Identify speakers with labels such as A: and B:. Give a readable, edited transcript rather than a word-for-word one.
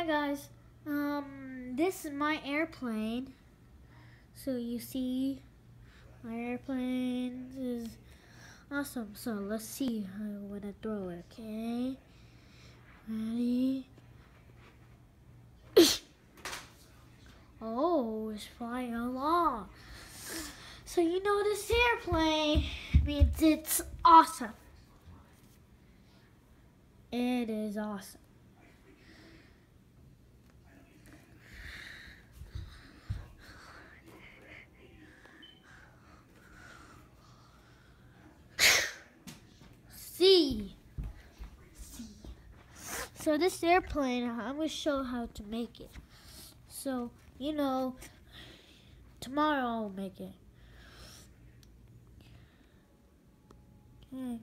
A: guys, this is my airplane. So you see, my airplane is awesome. So let's see how I'm gonna throw it. Okay, ready? Oh, it's flying along. So you know this airplane means it's awesome. It is awesome. See. So this airplane, I'm going to show how to make it. So, you know, tomorrow I'll make it. Okay.